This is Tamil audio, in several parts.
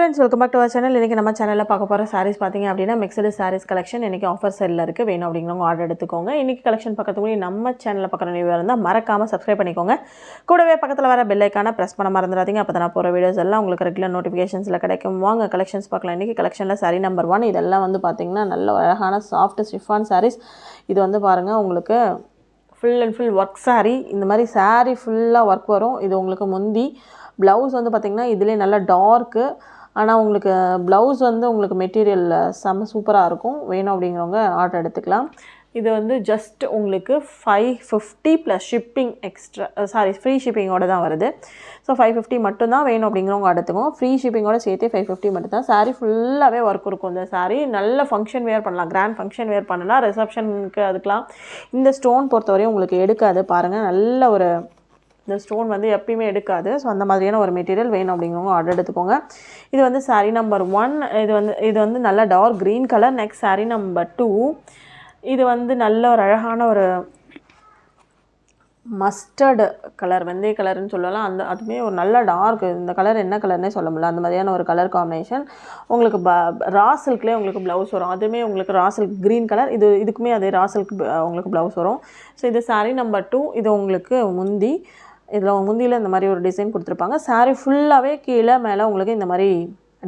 friends, welcome back to our channel. இன்னைக்கு நம்ம சேனல்ல பார்க்க போற sarees பாத்தீங்க அப்படினா mixed sarees collection இன்னைக்கு ஆஃபர் சேல்ல இருக்கு. வேணும் அப்படிங்கறவங்க ஆர்டர் எடுத்துக்கோங்க. இன்னைக்கு கலெக்ஷன் பார்க்கிறதுக்கு முன்னாடி நம்ம சேனல்ல பார்க்குற நியூவா இருந்தா மறக்காம subscribe பண்ணிக்கோங்க. கூடவே பக்கத்துல வர பெல் ஐகானை பிரஸ் பண்ண மறந்துடாதீங்க. அப்பதான் நான் போற வீடியோஸ் எல்லாம் உங்களுக்கு ரெகுலர் நோட்டிஃபிகேஷன்ஸ்ல கிடைக்கும். வாங்க கலெக்ஷன்ஸ் பார்க்கலாம். இன்னைக்கு கலெக்ஷன்ல saree number 1 இதெல்லாம் வந்து பாத்தீங்கன்னா நல்ல அழகான soft chiffon sarees. இது வந்து பாருங்க உங்களுக்கு full and full work saree. இந்த மாதிரி saree full-ஆ work வரும். இது உங்களுக்கு முந்தி blouse வந்து பாத்தீங்கன்னா இதுலயே நல்ல டார்க் ஆனா உங்களுக்கு blouse வந்து உங்களுக்கு மெட்டீரியல் செம சூப்பரா இருக்கும். வேணும் அப்படிங்கறவங்க ஆர்டர் எடுத்துக்கலாம். இது வந்து just உங்களுக்கு 550 plus shipping extra free shipping ஓட தான் வருது. சோ 550 மட்டும் தான் வேணும் அப்படிங்கறவங்க எடுத்துக்கோங்க. free shipping ஓட சேர்த்து 550 மட்டும் தான். saree ஃபுல்லாவே வர்க் இருக்கும். இந்த saree நல்ல ஃபங்க்ஷன் வேர் பண்ணலாம். கிராண்ட் ஃபங்க்ஷன் வேர் பண்ணலாம். ரிசப்ஷனுக்கு அதுக்கலாம். இந்த ஸ்டோன் பொறுத்தவரை உங்களுக்கு எடுக்காது பாருங்க. நல்ல ஒரு இந்த ஸ்டோன் வந்து எப்பயுமே எடுக்காது. சோ அந்த மாதிரியான ஒரு மெட்டீரியல் வேணும் அப்படிங்கறவங்க ஆர்டர் எடுத்துக்கோங்க. இது வந்து saree number 1. இது வந்து நல்ல dark green colour. Next saree number 2. இது வந்து நல்ல ஒரு அழகான ஒரு மஸ்டர்ட் கலர் வெந்தய கலர்னு சொல்லலாம். அந்த அதுமே ஒரு நல்ல டார்க் இந்த கலர் என்ன கலர்னே சொல்ல முடியல. அந்த மாதிரியான ஒரு கலர் காம்பினேஷன். உங்களுக்கு ரா சில்க்லயே உங்களுக்கு ப்ளவுஸ் வரும். அதுமே உங்களுக்கு ரா சில்க் green கலர். இதுக்குமே அதே ரா சில்க் உங்களுக்கு ப்ளவுஸ் வரும். சோ இது saree number 2. இது உங்களுக்கு முந்தி இதுல முந்தியில இந்த மாதிரி ஒரு டிசைன் கொடுத்திருப்பாங்க. saree ஃபுல்லாவே கீழ மேல உங்களுக்கு இந்த மாதிரி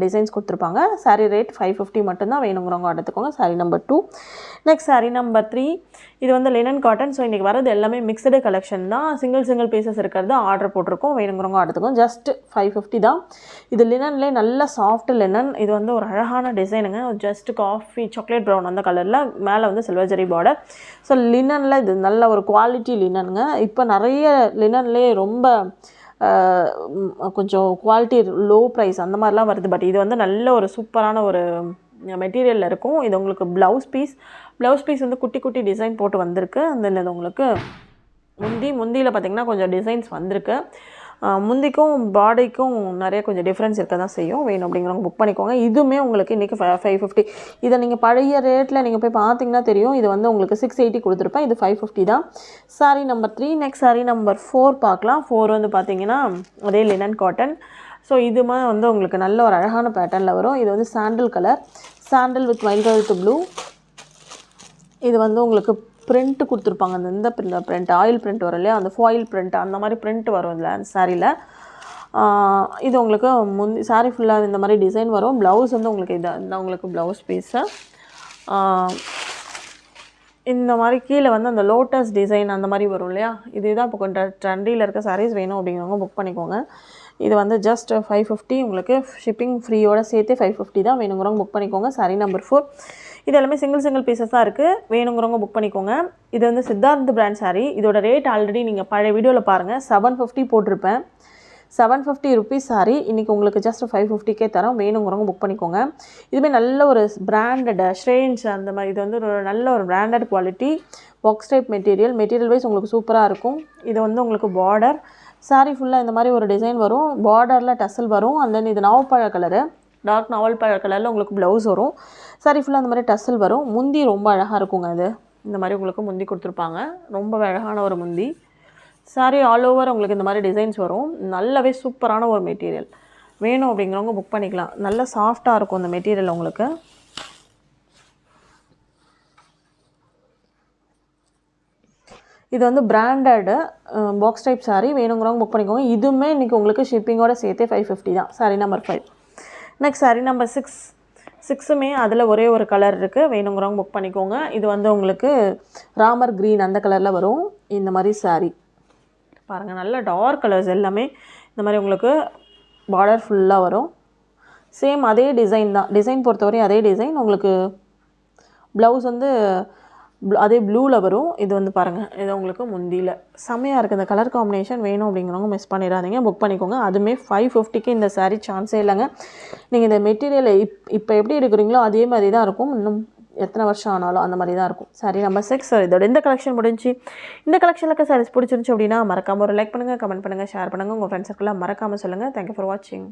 டிசைன்ஸ் கொடுத்திருப்பாங்க. saree ரேட் 550 மட்டும் தான். வேணும்ங்கறவங்க எடுத்துக்கோங்க. saree number 2. Next saree number 3. இது வந்து linen cotton. சோ இன்னைக்கு வரது எல்லாமே mixed collection தான். சிங்கிள் பீசஸ் இருக்குறது ஆர்டர் போட்டுருக்கோம். வேணும்ங்கறவங்க எடுத்துக்கோங்க. just 550 தான். இது லினன்லயே நல்ல சாஃப்ட் லினன். இது வந்து ஒரு அழகான டிசைனுங்க. just காஃபி சாக்லேட் பிரவுன் அந்த கலர்ல மேல வந்து சில்வர் ஜரி border. சோ லினன்ல இது நல்ல ஒரு குவாலிட்டி லினன்ங்க. இப்போ நிறைய லினன்லயே ரொம்ப கொஞ்சம் குவாலிட்டி லோ பிரைஸ் அந்த மாதிரிலாம் வருது. பட் இது வந்து நல்ல ஒரு சூப்பரான ஒரு மெட்டீரியல்ல இருக்கும். இது உங்களுக்கு ப்ளவுஸ் பீஸ் வந்து குட்டி குட்டி டிசைன் போட்டு வந்திருக்கு. அந்த இது உங்களுக்கு முந்தியில பாத்தீங்கன்னா கொஞ்சம் டிசைன்ஸ் வந்திருக்கு. முந்திக்கும் பாடிக்கும் நிறைய கொஞ்சம் டிஃபரன்ஸ் இருக்க தான் செய்யும். வேணும் அப்படிங்கறவங்க புக் பண்ணிக்கோங்க. இதுமே உங்களுக்கு இன்னைக்கு 550. இத நீங்க பழைய ரேட்ல நீங்க போய் பாத்தீங்கன்னா தெரியும். இது வந்து உங்களுக்கு 680 கொடுத்திருப்பேன். இது 550 தான். saree number 3. Next saree number 4 பார்க்கலாம். 4 வந்து பாத்தீங்கன்னா அதே லினன் காட்டன். சோ இதுமே வந்து உங்களுக்கு நல்ல ஒரு அழகான பேட்டர்ன்ல வரும். இது வந்து sandal colour. Sandal with violet blue. இது வந்து உங்களுக்கு print கொடுத்திருப்பாங்க. இந்த print ஆயில் print வரும் இல்லையா அந்த foil print அந்த மாதிரி print வரும் இல்ல அந்த சாரில. இது உங்களுக்கு saree ஃபுல்லா இந்த மாதிரி டிசைன் வரும். ப்ளவுஸ் வந்து உங்களுக்கு இந்த உங்களுக்கு ப்ளவுஸ் பீஸ். இந்த மாதிரி கீழ வந்து அந்த லோட்டஸ் டிசைன் அந்த மாதிரி வரும் இல்லையா. இதுதான் இப்போ ட்ரெண்டில இருக்க sarees வேணும் அப்படிங்கறவங்க புக் பண்ணிக்கோங்க. இது வந்து just 550 உங்களுக்கு ஷிப்பிங் ஃப்ரீயோட சேர்த்து 550 தான். வேணும்ங்கறவங்க புக் பண்ணிக்கோங்க. saree number 4. இது எல்லாமே சிங்கிள் பீசஸ் தான் இருக்கு. வேணும்ங்கறவங்க புக் பண்ணிக்கோங்க. இது வந்து சித்தார்த் பிராண்ட் saree. இதோட ரேட் ஆல்ரெடி நீங்க பழைய வீடியோல பாருங்க 750 போட்டுருப்பேன். 750 rupees saree இன்னைக்கு உங்களுக்கு just 550 கே தரோம். வேணும்ங்கறவங்க புக் பண்ணிக்கோங்க. இதுமே நல்ல ஒரு பிராண்டட் ஸ்ட்ரேஞ்ச் அந்த மாதிரி இது வந்து ஒரு நல்ல ஒரு branded quality box type material wise உங்களுக்கு சூப்பரா இருக்கும். இது வந்து உங்களுக்கு border saree ஃபுல்லா இந்த மாதிரி ஒரு டிசைன் வரும். borderல டசல் வரும். and then இது நாவல்பழ கலர் டார்க் நாவல்பழ கலர்ல உங்களுக்கு ப்ளவுஸ் வரும். saree ஃபுல்லா இந்த மாதிரி டசல் வரும். முந்தி ரொம்ப அழகா இருக்குங்க. இது இந்த மாதிரி உங்களுக்கு முந்தி கொடுத்திருப்பாங்க. ரொம்ப அழகான ஒரு முந்தி. saree ஆல் ஓவர் உங்களுக்கு இந்த மாதிரி டிசைன்ஸ் வரும். நல்லவே சூப்பரான ஒரு மெட்டீரியல். வேணும் அப்படிங்கறவங்க புக் பண்ணிக்கலாம். நல்ல சாஃப்ட்டா இருக்கும் இந்த மெட்டீரியல் உங்களுக்கு. இது வந்து பிராண்டட் பாக்ஸ் டைப் saree. வேணும்ங்கறவங்க புக் பண்ணிக்கோங்க. இதுமே இன்னைக்கு உங்களுக்கு ஷிப்பிங்கோட சேர்த்து 550 தான். saree number 5. Next saree number 6. 6மே அதுல ஒரே ஒரு கலர் இருக்கு. வேணும்ங்கறவங்க புக் பண்ணிக்கோங்க. இது வந்து உங்களுக்கு ராமர் green அந்த கலர்ல வரும். இந்த மாதிரி saree பாருங்க நல்ல டார்க் கலர்ஸ் எல்லாமே இந்த மாதிரி உங்களுக்கு border ஃபுல்லா வரும். சேம் அதே டிசைன் தான். டிசைன் பொறுத்தவரை அதே டிசைன் உங்களுக்கு ப்ளவுஸ் வந்து அதே ப்ளூல வரும். இது வந்து பாருங்க இது உங்களுக்கு முந்தியில செமையா இருக்கு. இந்த கலர் காம்பினேஷன் வேணும் அப்படிங்கறவங்க மிஸ் பண்ணிராதீங்க. புக் பண்ணிக்கோங்க. அதுமே 550 க்கு இந்த saree சான்ஸே இல்லங்க. நீங்க இந்த மெட்டீரியல் இப்போ எப்படி எடுக்குறீங்களோ அதே மாதிரி தான் இருக்கும். இன்னும் எத்தனை வருஷம் ஆனாலும் அந்த மாதிரி தான் இருக்கும். saree number 6. இதோட இந்த கலெக்ஷன் முடிஞ்சு. இந்த கலெக்ஷன்ல இருக்க sarees பிடிச்சிருந்துச்சு அப்படினா மறக்காம ஒரு லைக் பண்ணுங்க, கமெண்ட் பண்ணுங்க, ஷேர் பண்ணுங்க. உங்க ஃப்ரெண்ட்ஸ் சர்க்கிள்ல மறக்காம சொல்லுங்க. Thank you for watching.